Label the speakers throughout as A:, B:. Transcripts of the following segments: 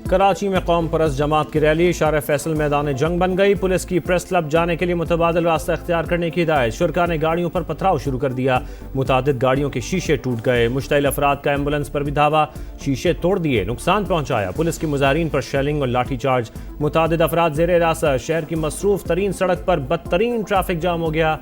A: कराची में कौम परस्त जमात की रैली शार फैसल मैदान जंग बन गई। पुलिस की प्रेस क्लब जाने के लिए मुतबादिल रास्ता इख्तियार करने की हिदायत। शुरका ने गाड़ियों पर पथराव शुरू कर दिया। मुतादिद गाड़ियों के शीशे टूट गए। मुश्तइल अफराद का एम्बुलेंस पर भी धावा, शीशे तोड़ दिए, नुकसान पहुंचाया। पुलिस की मुजाहिरीन पर शेलिंग और लाठीचार्ज। मुतादिद अफराद जेर हिरासत। शहर की मसरूफ तरीन सड़क पर बदतरीन ट्रैफिक जाम हो गया।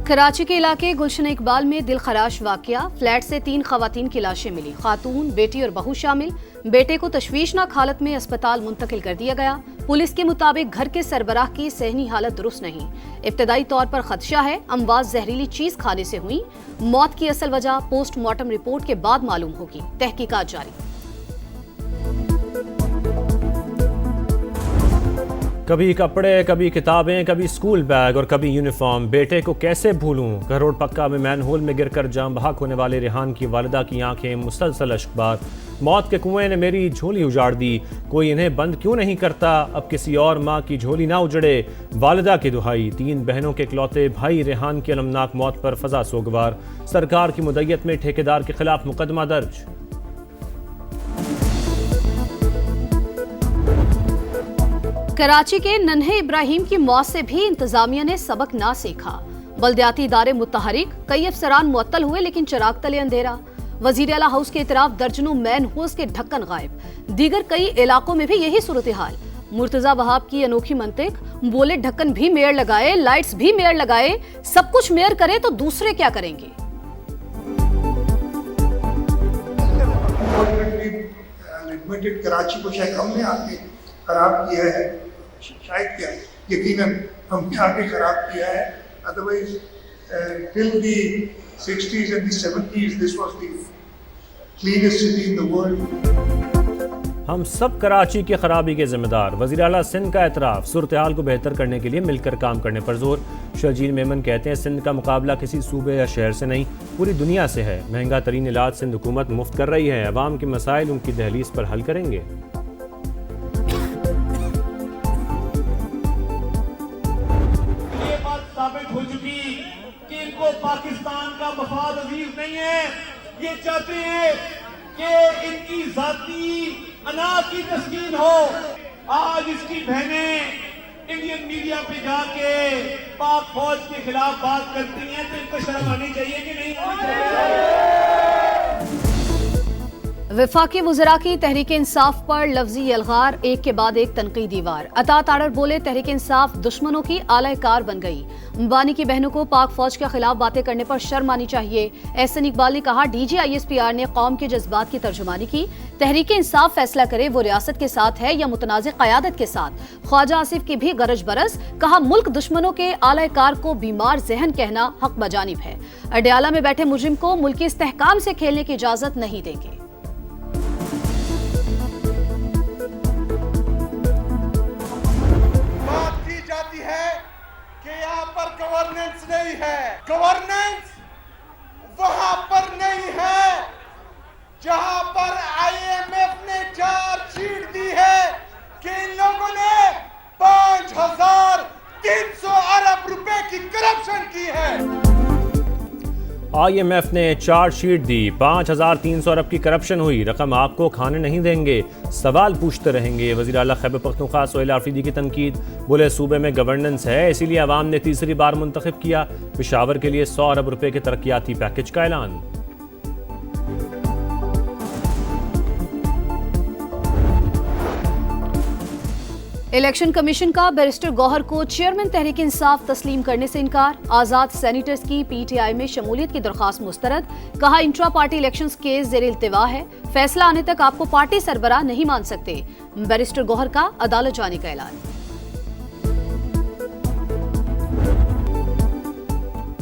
B: कराची के इलाके गुलशन इकबाल में दिल खराश वाकया। फ्लैट से 3 खवातीन की लाशें मिली। खातून, बेटी और बहू शामिल। बेटे को तशवीशनाक हालत में अस्पताल मुंतकिल कर दिया गया। पुलिस के मुताबिक घर के सरबराह की सेहनी हालत दुरुस्त नहीं। इब्तदाई तौर पर खदशा है अमवाज जहरीली चीज खाने से हुई। मौत की असल वजह पोस्टमार्टम रिपोर्ट के बाद मालूम होगी। तहकीकात जारी।
A: कभी कपड़े, कभी किताबें, कभी स्कूल बैग और कभी यूनिफॉर्म। बेटे को कैसे भूलूं। करोड़ पक्का में मैनहोल में गिरकर जाम बहक होने वाले रेहान की वालिदा की आंखें मुसलसल अश्कबार। मौत के कुएं ने मेरी झोली उजाड़ दी। कोई इन्हें बंद क्यों नहीं करता। अब किसी और माँ की झोली ना उजड़े। वालिदा की दुहाई। 3 बहनों के इकलौते भाई रेहान की अलमनाक मौत पर फजा सोगवार। सरकार की मुद्दत में ठेकेदार के खिलाफ मुकदमा दर्ज।
B: कराची के नन्हे इब्राहिम की मौत से भी इंतजामिया ने सबक ना सीखा। बल्दियाती इदारे मुतहरिक, कई अफसरान मुअत्तल हुए लेकिन चिराग तले अंधेरा। वजीर आला हाउस के इतराफ दर्जनों मैन होल्स के ढक्कन गायब। दीगर कई इलाकों में भी यही सूरत हाल। मुर्तजा वहाब की अनोखी मंतिक, बोले ढक्कन भी मेयर लगाए, लाइट्स भी मेयर लगाए, सब कुछ मेयर करे तो दूसरे क्या करेंगे।
C: कराची को शायद हमने आके खराब किया है, शायद क्या यकीनन हमने आके खराब किया है। Otherwise till the 60s and the 70s this was the cleanest city in the world।
A: हम सब कराची की खराबी के जिम्मेदार। वज़ीर आला सिंध का एतराफ़। सूरत हाल को बेहतर करने के लिए मिलकर काम करने पर जोर। शर्जील मेमन कहते हैं सिंध का मुकाबला किसी सूबे या शहर से नहीं पूरी दुनिया से है। महंगा तरीन इलाज सिंध हुकूमत मुफ्त कर रही है। अवाम के मसाइल उनकी दहलीज पर हल करेंगे।
D: साबित हो चुकी कि इनको पाकिस्तान का मफाद अजीज नहीं है। ये चाहते हैं कि इनकी जाती अना की तस्कीन हो। आज इसकी बहनें इंडियन मीडिया पे जाके पाक फौज के खिलाफ बात करती हैं तो इनको शर्म आनी चाहिए कि नहीं आनी चाहिए।
B: वफाकी वज़रा की तहरीक इंसाफ पर लफ्जी यलगार, एक के बाद एक तनकीदी वार। अता ताड़र बोले तहरीक इंसाफ दुश्मनों की आला कार बन गई। अंबानी की बहनों को पाक फौज के खिलाफ बातें करने पर शर्म आनी चाहिए। एहसन इकबाल ने कहा DGISPR ने कौम के जज्बात की तर्जुमानी की। तहरीक इंसाफ फैसला करे वो रियासत के साथ है या मुतनाज़िर क़यादत के साथ। ख्वाजा आसिफ की भी गरज बरस। कहा मुल्क दुश्मनों के आला कार को बीमार जहन कहना हक बजानिब है। अडयाला में बैठे मुजरिम को मुल्की इस्तेहकाम से खेलने की इजाजत नहीं देंगे।
E: गवर्नेंस नहीं है, गवर्नेंस वहां पर नहीं है जहां पर IMF ने चार्जशीट दी है कि इन लोगों ने 5,300 अरब रुपए की करप्शन की है।
A: IMF ने चार्जशीट दी, 5,300 अरब की करप्शन हुई। रकम आपको खाने नहीं देंगे, सवाल पूछते रहेंगे। वज़ीर आला खैबर पख्तूनख्वा सोहेल आफरीदी की तनकीद। बोले सूबे में गवर्नेंस है इसीलिए अवाम ने तीसरी बार मुंतखब किया। पेशावर के लिए 100 अरब रुपए के तरक्याती पैकेज का ऐलान।
B: इलेक्शन कमीशन का बैरिस्टर गौहर को चेयरमैन तहरीक इंसाफ तस्लीम करने से इनकार। आजाद सैनिटर्स की PTI में शमूलियत की दरख्वास्त मुस्तरद। कहा इंट्रा पार्टी इलेक्शंस केस जेर इल्तिवा है, फैसला आने तक आपको पार्टी सरबराह नहीं मान सकते। बैरिस्टर गौहर का अदालत जाने का ऐलान।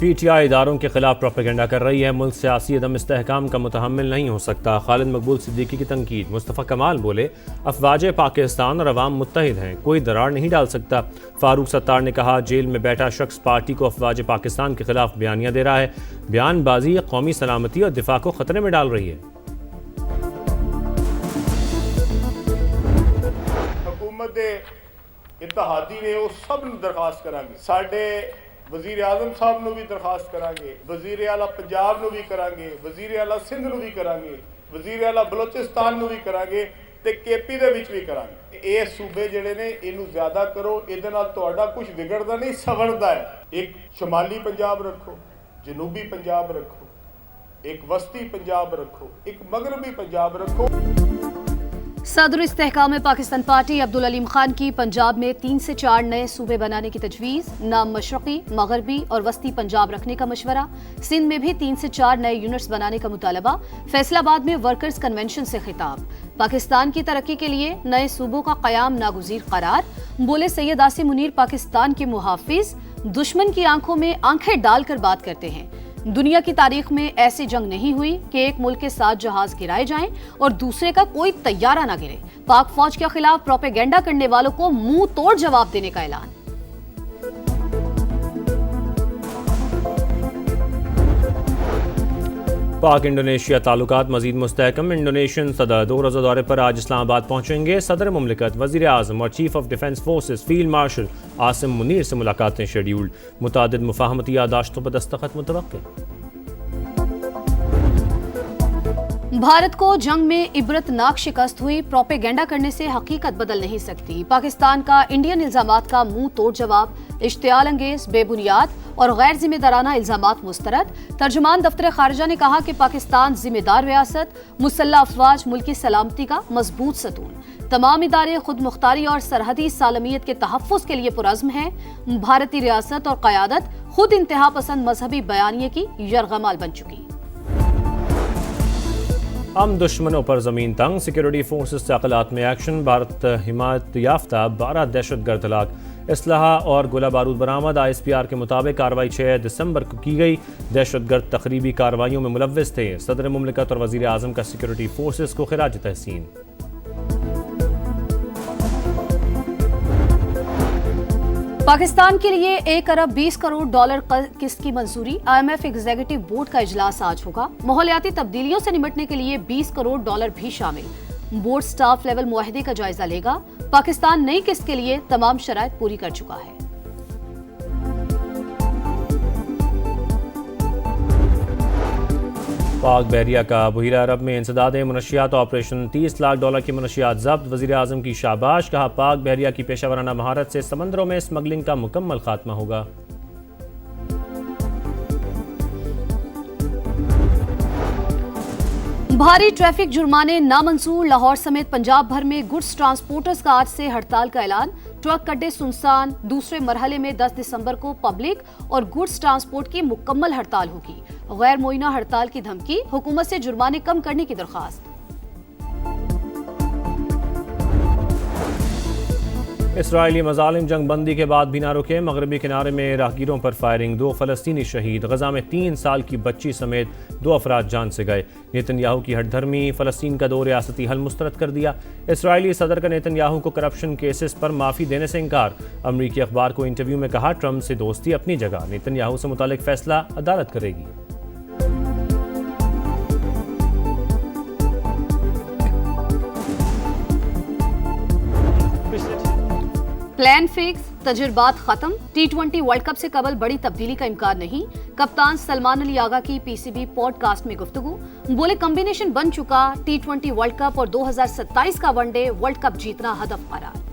A: PTI इदारों के खिलाफ प्रोपेगेंडा कर रही है। मुल्क सियासी अदम इस्तेहकाम का मुतहम्मिल नहीं हो सकता। खालिद मकबूल सिद्दीकी की तनकीद। मुस्तफ़ा कमाल बोले अफवाज पाकिस्तान और अवाम मुत्तहिद हैं, कोई दरार नहीं डाल सकता। फारूक सत्तार ने कहा जेल में बैठा शख्स पार्टी को अफवाज पाकिस्तान के खिलाफ बयानियां दे रहा है। बयानबाजी कौमी सलामती और दिफा को खतरे में डाल रही है।
F: हुकूमत इत्तेहादी ने वो सब दरखास्त करांगे साढ़े
E: वजीर आजम साहब ਨੂੰ ਵੀ ਦਰਖਾਸਤ ਕਰਾਂਗੇ, ਵਜ਼ੀਰ ਆਲਾ ਪੰਜਾਬ ਨੂੰ ਵੀ ਕਰਾਂਗੇ, ਵਜ਼ੀਰ ਆਲਾ ਸਿੰਧ ਨੂੰ ਵੀ ਕਰਾਂਗੇ, ਵਜ਼ੀਰ ਆਲਾ ਬਲੋਚਿਸਤਾਨ ਨੂੰ ਵੀ ਕਰਾਂਗੇ ਤੇ ਕੇਪੀ ਦੇ ਵਿੱਚ ਵੀ ਕਰਾਂਗੇ। ਇਹ ਸੂਬੇ ਜਿਹੜੇ ਨੇ ਇਹਨੂੰ ਜ਼ਿਆਦਾ ਕਰੋ, ਇਹਦੇ ਨਾਲ ਤੁਹਾਡਾ ਕੁਝ ਵਿਗੜਦਾ ਨਹੀਂ, ਸਵਰਦਾ ਹੈ। ਇੱਕ ਸ਼ਮਾਲੀ ਪੰਜਾਬ ਰੱਖੋ, ਜਨੂਬੀ ਪੰਜਾਬ ਰੱਖੋ, एक वस्ती पंजाब रखो, एक मगरबी पंजाब रखो।
B: सदर इस्तेहकाम में पाकिस्तान पार्टी अब्दुल अलीम खान की पंजाब में 3 से 4 नए सूबे बनाने की तजवीज़, नाम मशरक़ी, मगरबी और वस्ती पंजाब रखने का मशवरा। सिंध में भी 3 से 4 नए यूनिट्स बनाने का मुतालबा। फैसलाबाद में वर्कर्स कन्वेंशन से खिताब। पाकिस्तान की तरक्की के लिए नए सूबों का क़याम नागुज़ीर करार। बोले सैयद आसिम मुनीर पाकिस्तान के मुहाफिज, दुश्मन की आंखों में आंखें डालकर बात करते हैं। दुनिया की तारीख में ऐसी जंग नहीं हुई कि एक मुल्क के 7 जहाज गिराए जाएं और दूसरे का कोई तैयारा ना गिरे। पाक फौज के खिलाफ प्रोपेगेंडा करने वालों को मुंह तोड़ जवाब देने का ऐलान।
A: पाक इंडोनेशिया ताल्लुकात मजीद मुस्तहकम। इंडोनेशियन सदर 2 रोज़ा दौरे पर आज इस्लामाबाद पहुंचेंगे। सदर मुमलिकत, वज़ीर आज़म और chief of defence forces field marshal Asim Munir से मुलाकातें शेड्यूल्ड। मुतादिद मुफाहमती यादाश्तों पर दस्तखत मुतवक्किल।
B: भारत को जंग में इबरतनाक शिकस्त हुई। प्रोपेगेंडा करने से हकीकत बदल नहीं सकती। पाकिस्तान का इंडियन इल्जामात का मुंह तोड़ जवाब। इश्तियाल अंगेज, बेबुनियाद और गैर जिम्मेदाराना इल्जामात मुस्तरद। तर्जुमान दफ्तर खारजा ने कहा कि पाकिस्तान जिम्मेदार रियासत, मुसल्लह अफवाज मुल्की सलामती का मजबूत सतून। तमाम इदारे खुद मुख्तारी और सरहदी सालमियत के तहफ़्फ़ुज़ के लिए पुरज़्म हैं। भारतीय रियासत और क़यादत खुद इंतहा पसंद मजहबी बयानिए की यरगमाल बन चुकी।
A: हम दुश्मनों पर ज़मीन तंग। सिक्योरिटी फोर्सेस से अक़लात में एक्शन। भारत हिमायत याफ्ता 12 दहशतगर्द हलाक। इसलाहा और गोला बारूद बरामद। ISPR के मुताबिक कार्रवाई 6 दिसंबर को की गई। दहशतगर्द तकरीबी कार्रवाइयों में मुलव्विस थे। सदर मुमलिकत और वज़ीर आज़म का सिक्योरिटी फोर्सेस को खिराज तहसीन।
B: पाकिस्तान के लिए 1 अरब 20 करोड़ डॉलर किस्त की मंजूरी। IMF एग्जीक्यूटिव बोर्ड का इजलास आज होगा। माहौलियाती तब्दीलियों से निपटने के लिए 20 करोड़ डॉलर भी शामिल। बोर्ड स्टाफ लेवल मुआहदे का जायजा लेगा। पाकिस्तान नई किस्त के लिए तमाम शराइत पूरी कर चुका है।
A: पाक बहरिया का बहिरा अरब में इंसदाद मनशियात ऑपरेशन। 30 लाख डॉलर की मनशियात जब्त। वज़ीर आज़म की शाबाश। कहा पाक बहरिया की पेशावराना महारत से समंदरों में स्मगलिंग का मुकम्मल खात्मा होगा।
B: भारी ट्रैफिक जुर्माने नामंजूर। लाहौर समेत पंजाब भर में गुड्स ट्रांसपोर्टर्स का आज से हड़ताल का ऐलान। ट्रक अड्डे सुनसान। दूसरे मरहले में 10 दिसंबर को पब्लिक और गुड्स ट्रांसपोर्ट की मुकम्मल हड़ताल होगी। गैर मुइना हड़ताल की धमकी। हुकूमत से जुर्माने कम करने की दरख्वास्त।
A: इसराइली मजालिम जंग बंदी के बाद भी ना रुके। मगरबी किनारे में राहगीरों पर फायरिंग। 2 फ़लस्तीनी शहीद। गजा में 3 साल की बच्ची समेत 2 अफराद जान से गए। नेतन्याहू की हटधर्मी। फ़लस्तीन का 2 रियासती हल मुस्तरद कर दिया। इसराइली सदर का नेतन्याहू को करप्शन केसेस पर माफ़ी देने से इनकार। अमरीकी अखबार को इंटरव्यू में कहा ट्रंप से दोस्ती अपनी जगह, नेतन्याहू से मुतालिक फैसला अदालत करेगी।
B: प्लान फिक्स, तजुर्बात खत्म। T20 वर्ल्ड कप से कबल बड़ी तब्दीली का इम्कान नहीं। कप्तान सलमान अली आगा की PCB पॉडकास्ट में गुफ्तगू। बोले कॉम्बिनेशन बन चुका। T20 वर्ल्ड कप और 2027 का वनडे वर्ल्ड कप जीतना हदफ करार।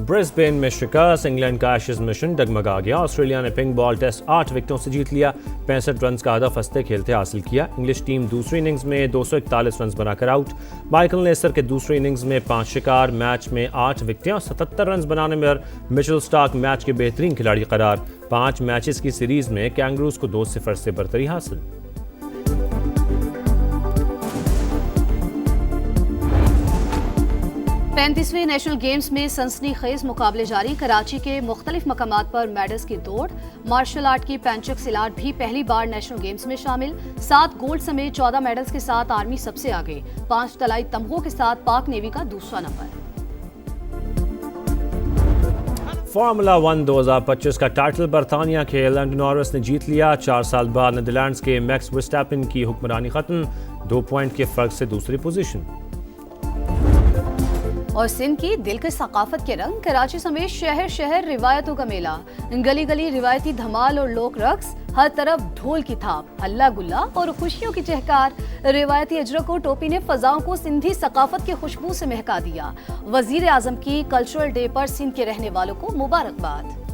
A: ब्रिस्बेन में शिकस्त। इंग्लैंड का एशेज मिशन डगमगा गया। ऑस्ट्रेलिया ने पिंक बॉल टेस्ट 8 विकेटों से जीत लिया। 65 रन का हदफ हंसते खेलते हासिल किया। इंग्लिश टीम दूसरी इनिंग्स में 241 रन बनाकर आउट। माइकल नेस्टर के दूसरी इनिंग्स में 5 शिकार। मैच में 8 विकेटें और 77 रन बनाने में मिचेल स्टार्क मैच के बेहतरीन खिलाड़ी करार। 5 मैचेस की सीरीज में कैंगरूज को 2-0 से बरतरी हासिल।
B: 35वें नेशनल गेम्स में सनसनीखेज मुकाबले जारी। कराची के मुख्तलिफ मकामात पर मेडल्स की दौड़। मार्शल आर्ट की पैंचक सिलाट भी पहली बार नेशनल गेम्स में शामिल। 7 गोल्ड समेत 14 मेडल्स के साथ आर्मी सबसे आगे। 5 तलाई तमगों के साथ पाक नेवी का दूसरा नंबर।
A: फार्मूला 1 2025 का टाइटल बरतानिया के लैंडो नॉरिस ने जीत लिया। 4 साल बाद नीदरलैंड्स के मैक्स वर्स्टैपेन की हुक्मरानी खत्म। 2 पॉइंट के फर्क से दूसरी पोजीशन।
B: और सिंध की दिल की सकाफत के रंग। कराची समेत शहर शहर रिवायतों का मेला, गली गली रिवायती धमाल और लोक रक्स, हर तरफ ढोल की थाप, हल्ला गुल्ला और खुशियों की चहकार। रिवायती अजरक और टोपी ने फजाओं को सिंधी सकाफत की खुशबू से महका दिया। वजीर आजम की कल्चरल डे पर सिंध के रहने वालों को मुबारकबाद।